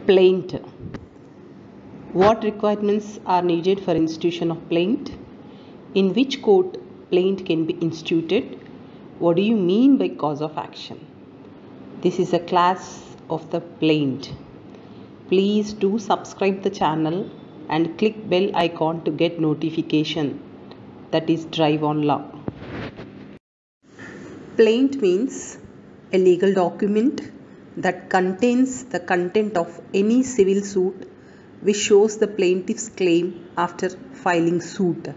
Plaint. What requirements are needed for institution of plaint? In which court plaint can be instituted? What do you mean by cause of action? This is a class of the plaint. Please do subscribe the channel and click bell icon to get notification. That is Drive on Law. Plaint means a legal document that contains the content of any civil suit which shows the plaintiff's claim after filing suit.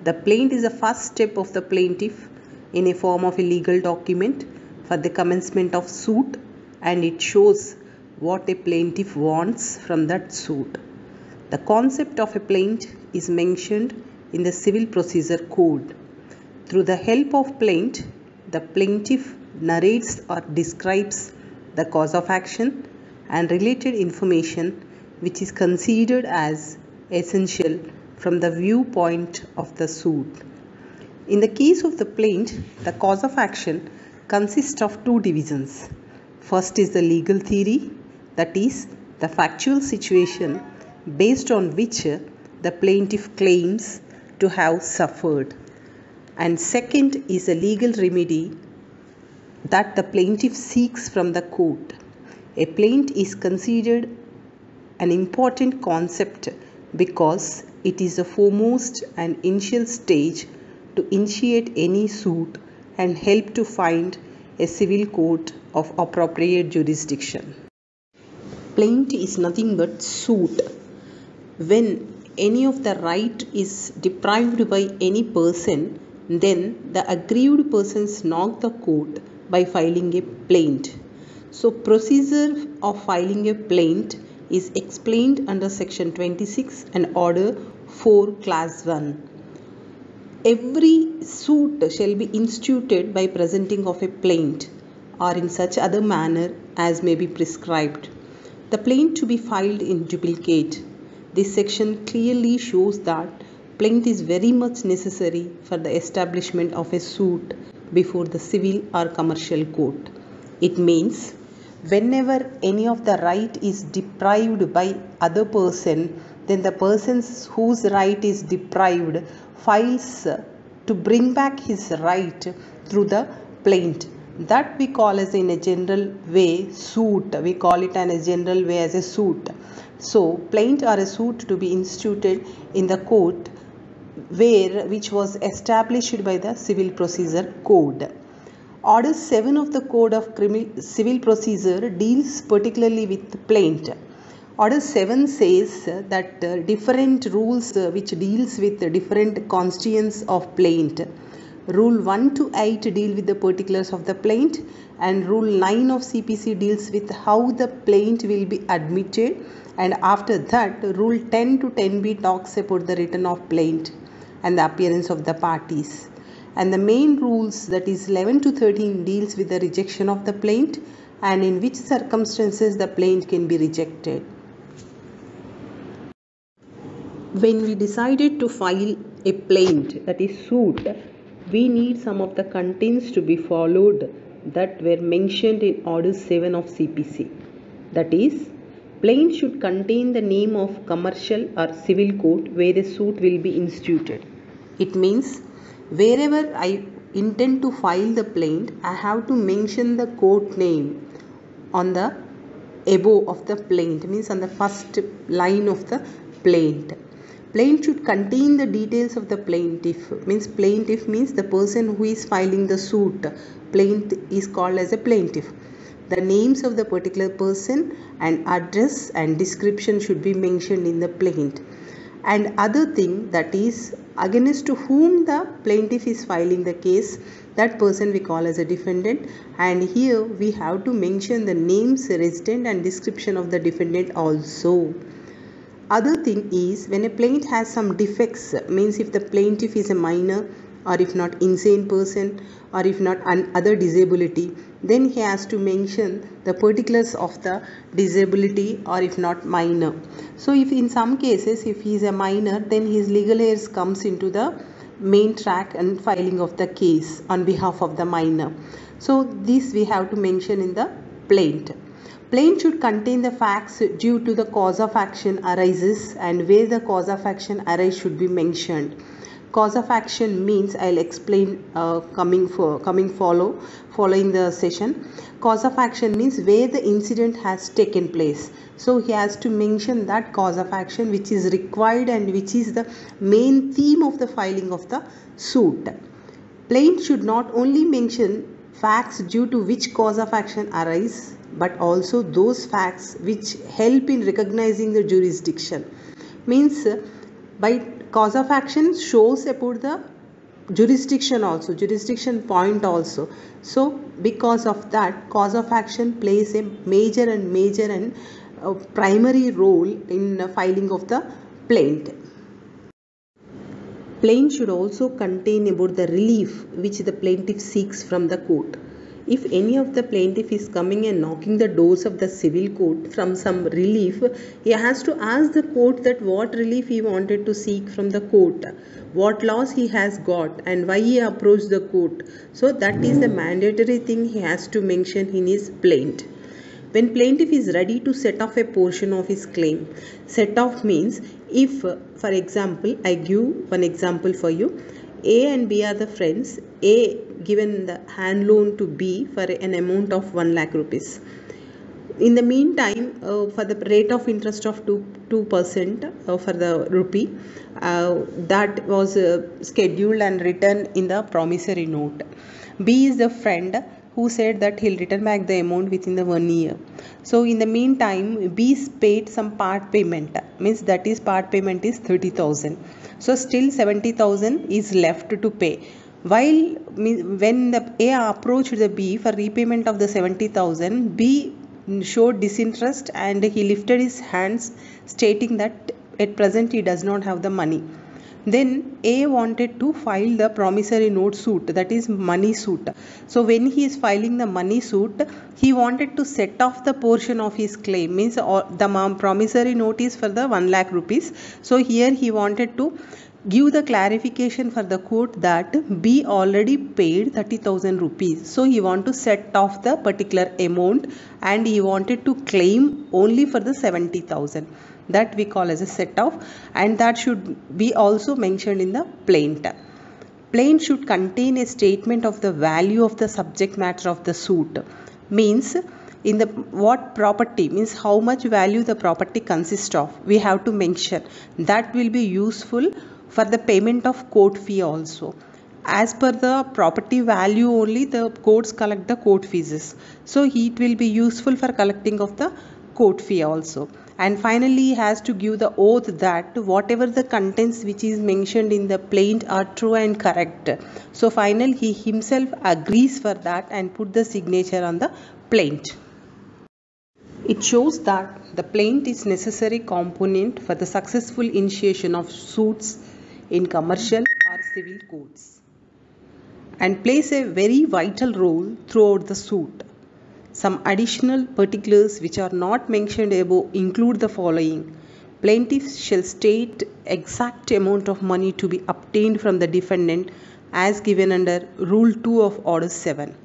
The plaint is the first step of the plaintiff in a form of a legal document for the commencement of suit, and it shows what a plaintiff wants from that suit. The concept of a plaint is mentioned in the Civil Procedure Code. Through the help of plaint, the plaintiff narrates or describes the cause of action and related information which is considered as essential from the viewpoint of the suit. In the case of the plaint, the cause of action consists of two divisions. First is the legal theory, that is, the factual situation based on which the plaintiff claims to have suffered. And second is a legal remedy that the plaintiff seeks from the court. A plaint is considered an important concept because it is the foremost and initial stage to initiate any suit and help to find a civil court of appropriate jurisdiction. Plaint is nothing but suit. When any of the right is deprived by any person, then the aggrieved persons knock the court by filing a plaint. So, procedure of filing a plaint is explained under section 26 and order 4 class 1. Every suit shall be instituted by presenting of a plaint or in such other manner as may be prescribed. The plaint to be filed in duplicate. This section clearly shows that plaint is very much necessary for the establishment of a suit before the civil or commercial court. It means whenever any of the right is deprived by other person, then the person whose right is deprived files to bring back his right through the plaint. That we call as in a general way suit. We call it in a general way as a suit. So, plaint or a suit to be instituted in the court which was established by the Civil Procedure Code. Order 7 of the Code of Civil Procedure deals particularly with plaint. Order 7 says that different rules which deals with different constituents of plaint. Rule 1 to 8 deal with the particulars of the plaint, and Rule 9 of CPC deals with how the plaint will be admitted, and after that Rule 10 to 10b talks about the written of plaint and the appearance of the parties. And the main rules, that is 11 to 13, deals with the rejection of the plaint and in which circumstances the plaint can be rejected. When we decided to file a plaint, that is suit, we need some of the contents to be followed that were mentioned in Order 7 of CPC. That is, plaint should contain the name of commercial or civil court where a suit will be instituted. It means wherever I intend to file the plaint, I have to mention the court name on the above of the plaint, means on the first line of the plaint. Plaint should contain the details of the plaintiff, means plaintiff means the person who is filing the suit. Plaint is called as a plaintiff. The names of the particular person and address and description should be mentioned in the plaint. And other thing, that is against to whom the plaintiff is filing the case, that person we call as a defendant, and here we have to mention the names, resident and description of the defendant also. Other thing is, when a plaint has some defects, means if the plaintiff is a minor or if not insane person or if not other disability, then he has to mention the particulars of the disability or if not minor. So if in some cases if he is a minor, then his legal heirs comes into the main track and filing of the case on behalf of the minor. So this we have to mention in the plaint. Plaint should contain the facts due to the cause of action arises, and where the cause of action arise should be mentioned. Cause of action means I'll explain following the session. Cause of action means where the incident has taken place. So he has to mention that cause of action which is required and which is the main theme of the filing of the suit. Plaint should not only mention facts due to which cause of action arise, but also those facts which help in recognizing the jurisdiction. Means by cause of action shows about the jurisdiction also, jurisdiction point also. So because of that, cause of action plays a major and primary role in filing of the plaint. Plaint should also contain about the relief which the plaintiff seeks from the court. If any of the plaintiff is coming and knocking the doors of the civil court from some relief, he has to ask the court that what relief he wanted to seek from the court, what laws he has got, and why he approached the court. So that is the mandatory thing he has to mention in his plaint. When plaintiff is ready to set off a portion of his claim, set off means if, for example, I give one example for you. A and B are the friends. A given the hand loan to B for an amount of 1 lakh rupees. In the meantime, for the rate of interest of 2% for the rupee, that was scheduled and written in the promissory note. B is the friend who said that he'll return back the amount within the 1 year. So in the meantime, B paid some part payment, means that is part payment is 30,000. So still 70,000 is left to pay. While when the A approached the B for repayment of the 70,000, B showed disinterest and he lifted his hands stating that at present he does not have the money. Then A wanted to file the promissory note suit, that is money suit. So when he is filing the money suit, he wanted to set off the portion of his claim, means the promissory note is for the 1 lakh rupees. So here he wanted to give the clarification for the court that B already paid 30,000 rupees. So he want to set off the particular amount and he wanted to claim only for the 70,000. That we call as a set off, and that should be also mentioned in the plaint. Plaint should contain a statement of the value of the subject matter of the suit. Means in the what property, means how much value the property consists of, we have to mention. That will be useful for the payment of court fee also. As per the property value only the courts collect the court fees. So it will be useful for collecting of the court fee also. And finally he has to give the oath that whatever the contents which is mentioned in the plaint are true and correct. So finally he himself agrees for that and put the signature on the plaint. It shows that the plaint is necessary component for the successful initiation of suits in commercial or civil courts and plays a very vital role throughout the suit. Some additional particulars which are not mentioned above include the following. Plaintiff shall state exact amount of money to be obtained from the defendant as given under Rule 2 of Order 7.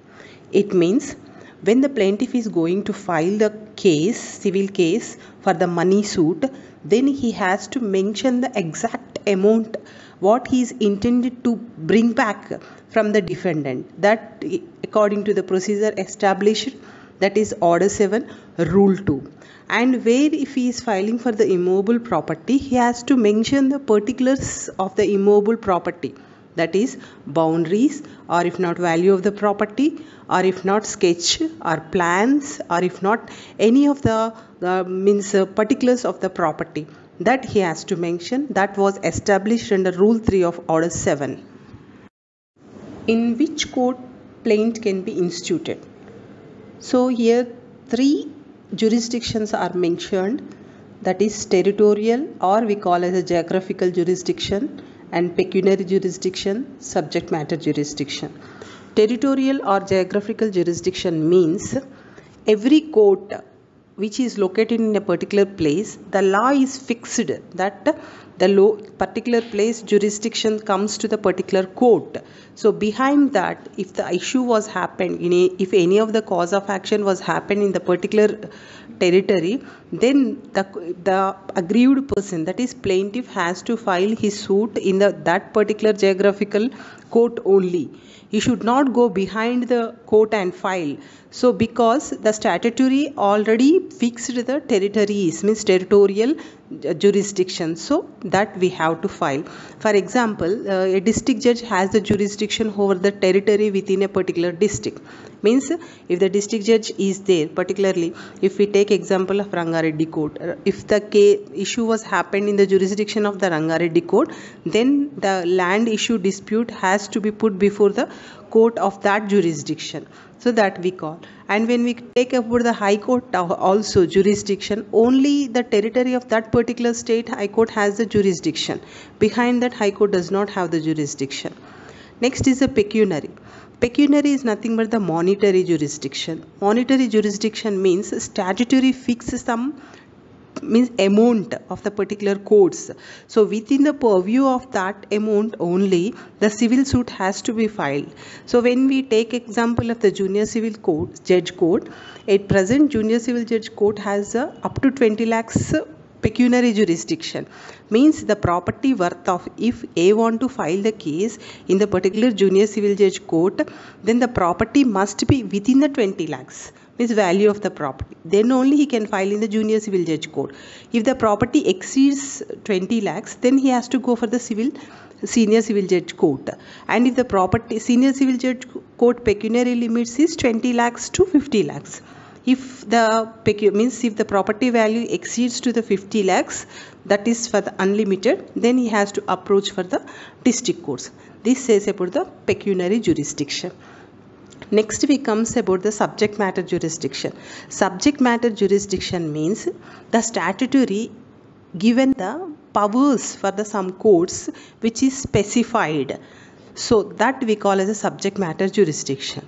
It means when the plaintiff is going to file the case, civil case for the money suit, then he has to mention the exact amount what he is intended to bring back from the defendant. That according to the procedure established, that is Order 7, Rule 2. And where if he is filing for the immobile property, he has to mention the particulars of the immobile property, that is boundaries, or if not value of the property, or if not sketch or plans, or if not any of the particulars of the property, that he has to mention. That was established under Rule 3 of Order 7. In which court plaint can be instituted? So here 3 jurisdictions are mentioned, that is territorial, or we call as a geographical jurisdiction, and pecuniary jurisdiction, subject matter jurisdiction. Territorial or geographical jurisdiction means every court which is located in a particular place, the law is fixed that the particular place jurisdiction comes to the particular court. So behind that, if the issue was happened if any of the cause of action was happened in the particular territory, then the aggrieved person, that is plaintiff, has to file his suit in that particular geographical court only. He should not go behind the court and file. So because the statutory already fixed the territories, means territorial jurisdiction, so that we have to file. For example, a district judge has the jurisdiction over the territory within a particular district. Means if the district judge is there, particularly if we take example of Rangareddy court, if the issue was happened in the jurisdiction of the Rangareddy court, then the land issue dispute has to be put before the court of that jurisdiction. So that we call. And when we take about the High Court also jurisdiction, only the territory of that particular state High Court has the jurisdiction. Behind that, High Court does not have the jurisdiction. Next is the pecuniary. Pecuniary is nothing but the monetary jurisdiction. Monetary jurisdiction means statutory fixes some amount of the particular courts. So within the purview of that amount only, the civil suit has to be filed. So when we take example of the junior civil court, judge court, at present junior civil judge court has up to 20 lakhs pecuniary jurisdiction. Means the property worth of, if A want to file the case in the particular junior civil judge court, then the property must be within the 20 lakhs. Means value of the property, then only he can file in the junior civil judge court. If the property exceeds 20 lakhs, then he has to go for the senior civil judge court. And if the property senior civil judge court pecuniary limits is 20 lakhs to 50 lakhs. If the if the property value exceeds to the 50 lakhs, that is for the unlimited, then he has to approach for the district courts. This says about the pecuniary jurisdiction. Next we comes about the subject matter jurisdiction. Subject matter jurisdiction means the statutory given the powers for the some courts which is specified. So that we call as a subject matter jurisdiction.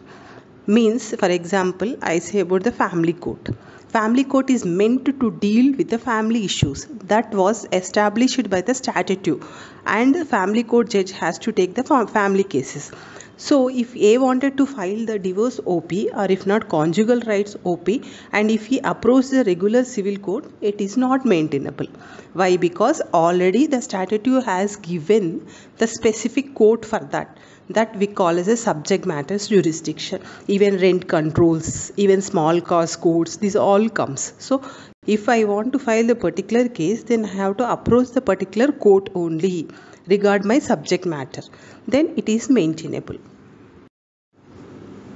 Means, for example, I say about the family court. Family court is meant to deal with the family issues that was established by the statute, and the family court judge has to take the family cases. So if A wanted to file the divorce OP, or if not conjugal rights OP, and if he approached the regular civil court, it is not maintainable. Why? Because already the statute has given the specific court for that. That we call as a subject matter jurisdiction. Even rent controls, even small cause courts, this all comes. So if I want to file the particular case, then I have to approach the particular court only, regard my subject matter, then it is maintainable.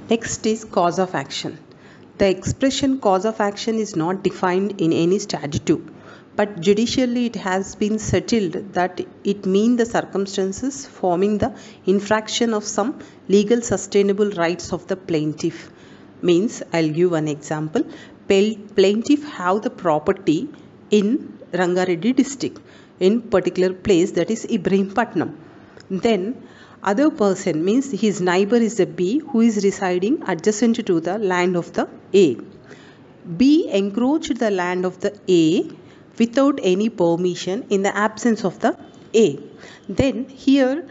Next is cause of action. The expression cause of action is not defined in any statute, but judicially it has been settled that it means the circumstances forming the infraction of some legal sustainable rights of the plaintiff. Means, I'll give one example. Plaintiff have the property in Rangareddy district in particular place, that is Ibrahimpatnam. Then other person, means his neighbor is the B who is residing adjacent to the land of the A. B encroached the land of the A without any permission in the absence of the A. Then here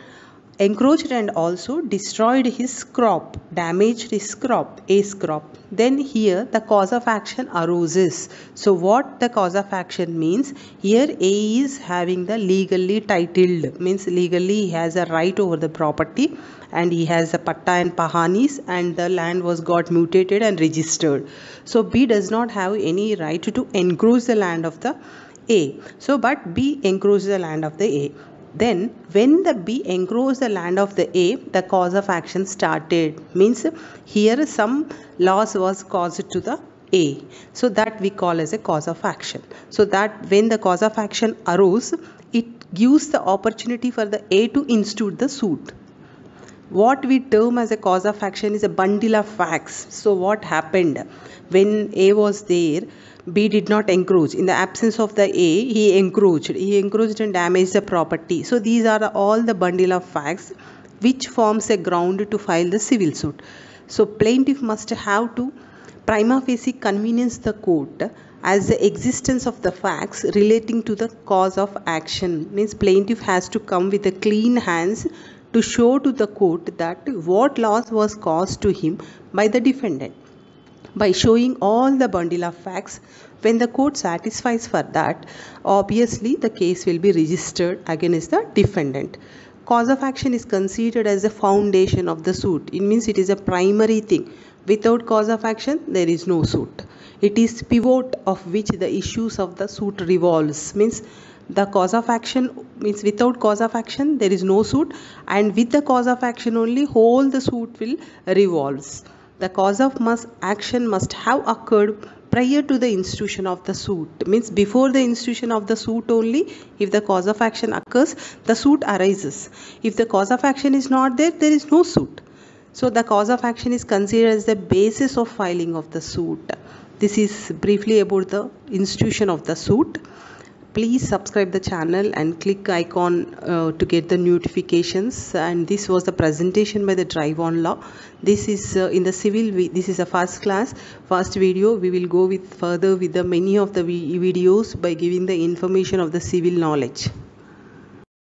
encroached and also destroyed his crop, damaged his crop, A's crop. Then here the cause of action arises. So what the cause of action means? Here A is having the legally titled, means legally he has a right over the property, and he has a patta and pahanis, and the land was got mutated and registered. So B does not have any right to encroach the land of the A. So but B encroached the land of the A. Then when the B encroached the land of the A, the cause of action started. Means here some loss was caused to the A. So that we call as a cause of action. So that when the cause of action arose, it gives the opportunity for the A to institute the suit. What we term as a cause of action is a bundle of facts. So what happened? When A was there, B did not encroach. In the absence of the A, he encroached. He encroached and damaged the property. So these are all the bundle of facts which forms a ground to file the civil suit. So plaintiff must have to prima facie convenience the court as the existence of the facts relating to the cause of action. Means plaintiff has to come with a clean hands to show to the court that what loss was caused to him by the defendant. By showing all the bundle of facts, when the court satisfies for that, obviously the case will be registered against the defendant. Cause of action is considered as the foundation of the suit. It means it is a primary thing. Without cause of action, there is no suit. It is pivot of which the issues of the suit revolves. Means the cause of action means without cause of action there is no suit, and with the cause of action only whole the suit will revolves. The cause of action must have occurred prior to the institution of the suit. Means before the institution of the suit only, if the cause of action occurs, the suit arises. If the cause of action is not there, there is no suit. So the cause of action is considered as the basis of filing of the suit. This is briefly about the institution of the suit. Please subscribe the channel and click icon to get the notifications. And this was the presentation by the Drive On Law. This is in the civil. This is a first video. We will go with further with the many of the videos by giving the information of the civil knowledge.